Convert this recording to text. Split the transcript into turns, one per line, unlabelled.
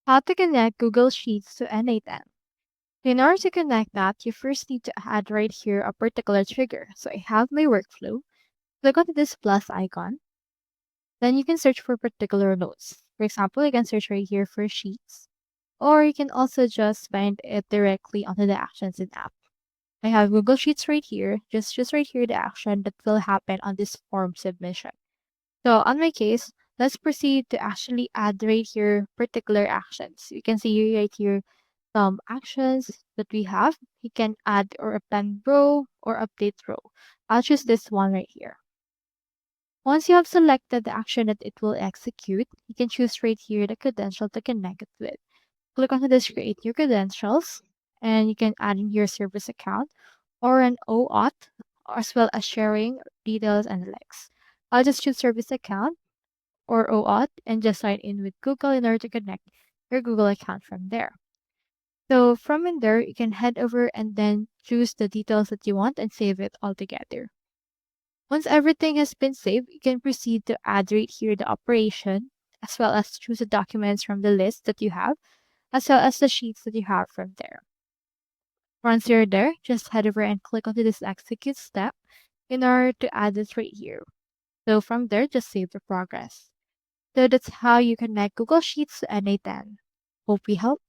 How to connect Google Sheets to n8n. In order to connect that, you first need to add right here a particular trigger. So I have my workflow. Click on this plus icon. Then you can search for particular notes. For example, you can search right here for Sheets. Or you can also just find it directly onto the Actions in app. I have Google Sheets right here. Just choose right here the action that will happen on this form submission. So on my case, let's proceed to actually add right here particular actions. You can see right here some actions that we have. You can add or append row or update row. I'll choose this one right here. Once you have selected the action that it will execute, you can choose right here the credential to connect it with. Click on this create your credentials and you can add in your service account or an OAuth as well as sharing details and links. I'll just choose service account or OAuth and just sign in with Google in order to connect your Google account from there. So from in there, you can head over and then choose the details that you want and save it all together. Once everything has been saved, you can proceed to add right here the operation, as well as choose the documents from the list that you have, as well as the sheets that you have from there. Once you're there, just head over and click onto this execute step in order to add this right here. So from there, just save the progress. So that's how you connect Google Sheets to n8n. Hope we helped.